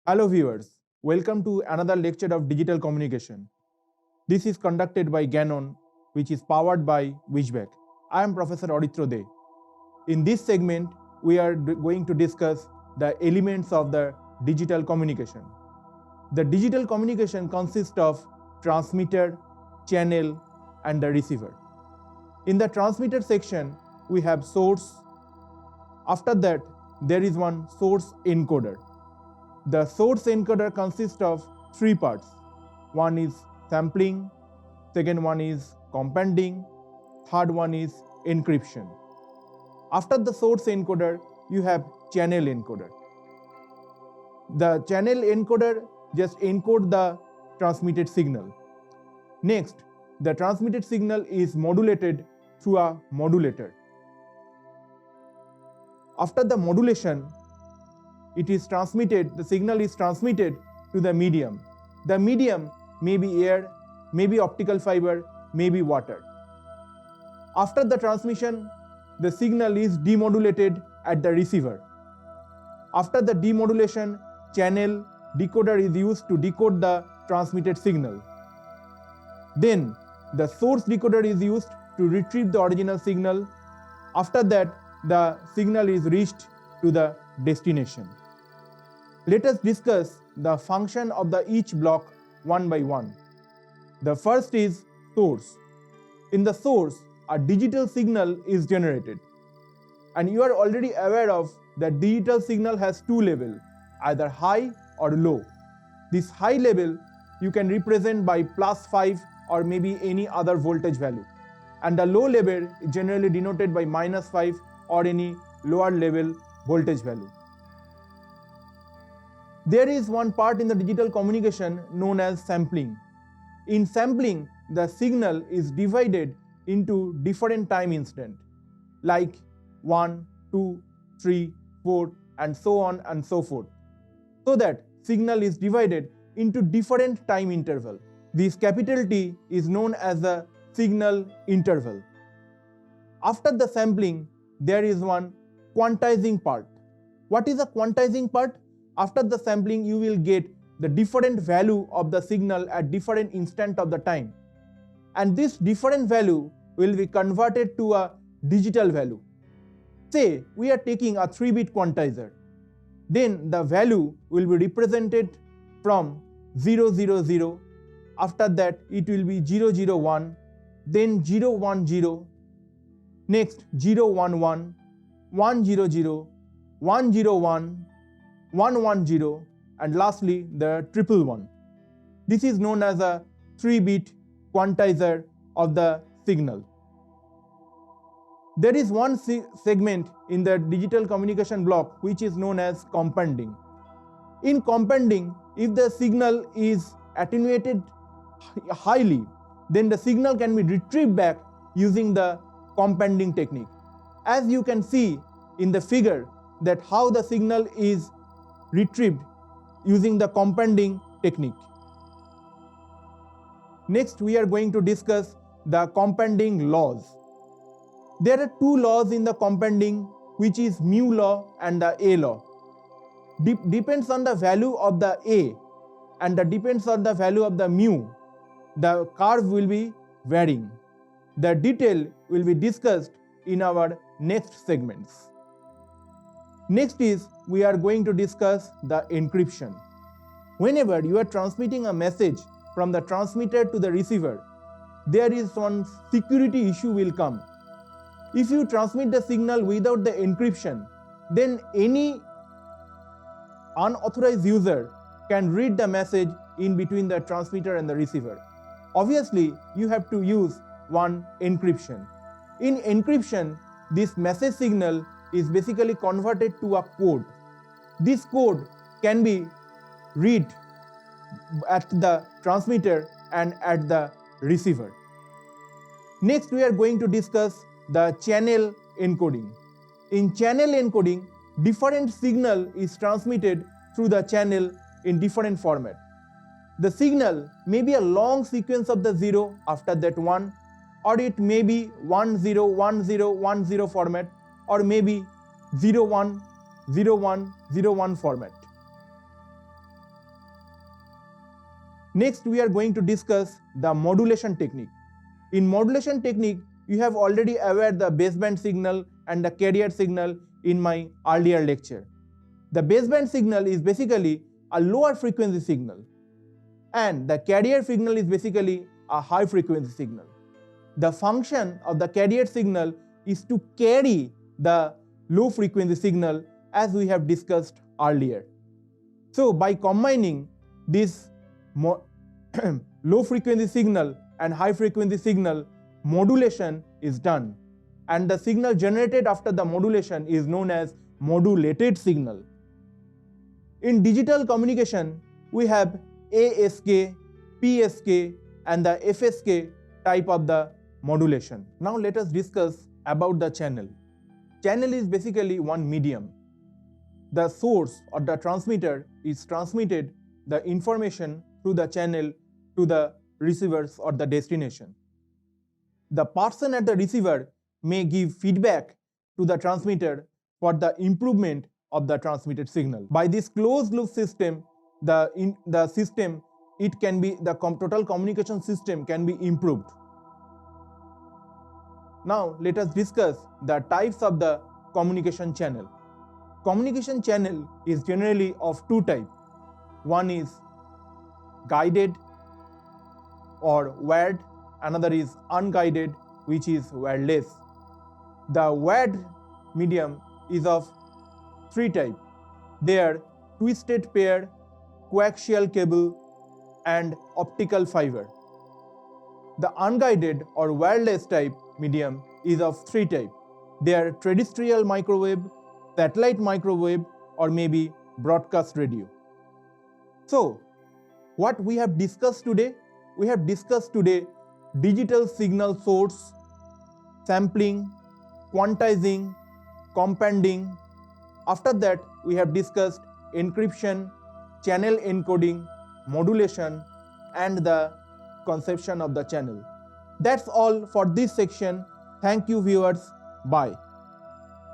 Hello viewers, welcome to another lecture of digital communication. This is conducted by Ganon, which is powered by Wishback. I am Professor Aditya De. In this segment, we are going to discuss the elements of the digital communication. The digital communication consists of transmitter, channel, and the receiver. In the transmitter section, we have source. After that, there is one source encoder. The source encoder consists of three parts. One is sampling, second one is compending, third one is encryption. After the source encoder, you have channel encoder. The channel encoder just encodes the transmitted signal. Next, the transmitted signal is modulated through a modulator. After the modulation, the signal is transmitted to the medium. The medium may be air, may be optical fiber, may be water. After the transmission, the signal is demodulated at the receiver. After the demodulation, channel decoder is used to decode the transmitted signal. Then the source decoder is used to retrieve the original signal. After that, the signal is reached to the destination. Let us discuss the function of each block one by one. The first is source. In the source, a digital signal is generated. And you are already aware of that digital signal has two levels, either high or low. This high level you can represent by +5 or maybe any other voltage value. And the low level is generally denoted by -5 or any lower level voltage value. There is one part in the digital communication known as sampling. In sampling, the signal is divided into different time instants like 1, 2, 3, 4 and so on and so forth, so that signal is divided into different time interval. This capital T is known as the signal interval. After the sampling, there is one quantizing part. What is a quantizing part? After the sampling, you will get the different value of the signal at different instant of the time. And this different value will be converted to a digital value. Say we are taking a 3-bit quantizer. Then the value will be represented from 000. After that, it will be 001, then 010, next 011, 100, 101, 110, and lastly the 111. This is known as a 3-bit quantizer of the signal. There is one segment in the digital communication block which is known as compending. In compending, if the signal is attenuated highly, then the signal can be retrieved back using the compending technique. As you can see in the figure that how the signal is retrieved using the compending technique. Next, we are going to discuss the compending laws. There are two laws in the compending, which is mu law and the A law. Depends on the value of the A and depends on the value of the mu, the curve will be varying. The detail will be discussed in our next segments. Next is we are going to discuss the encryption. Whenever you are transmitting a message from the transmitter to the receiver, there is one security issue will come. If you transmit the signal without the encryption, then any unauthorized user can read the message in between the transmitter and the receiver. Obviously, you have to use one encryption. In encryption, this message signal is basically converted to a code. This code can be read at the transmitter and at the receiver. Next, we are going to discuss the channel encoding. In channel encoding, different signal is transmitted through the channel in different format. The signal may be a long sequence of the 0 after that 1, or it may be 101010 format, or maybe 010101 format. Next, we are going to discuss the modulation technique. In modulation technique, you have already aware the baseband signal and the carrier signal in my earlier lecture. The baseband signal is basically a lower frequency signal, and the carrier signal is basically a high frequency signal. The function of the carrier signal is to carry the low frequency signal, as we have discussed earlier. So by combining this low frequency signal and high frequency signal, modulation is done, and the signal generated after the modulation is known as modulated signal. In digital communication, we have ASK, PSK and the FSK type of the modulation. Now let us discuss about the channel. Channel is basically one medium. The source or the transmitter is transmitted the information through the channel to the receivers or the destination. The person at the receiver may give feedback to the transmitter for the improvement of the transmitted signal. By this closed loop system, the total communication system can be improved. Now let us discuss the types of the communication channel. Communication channel is generally of two types. One is guided or wired, another is unguided, which is wireless. The wired medium is of three types. They are twisted pair, coaxial cable and optical fiber. The unguided or wireless type medium is of three types. They are terrestrial microwave, satellite microwave or maybe broadcast radio. So, what we have discussed today? We have discussed today digital signal source, sampling, quantizing, compending. After that, we have discussed encryption, channel encoding, modulation and the conception of the channel. That's all for this section. Thank you viewers. Bye.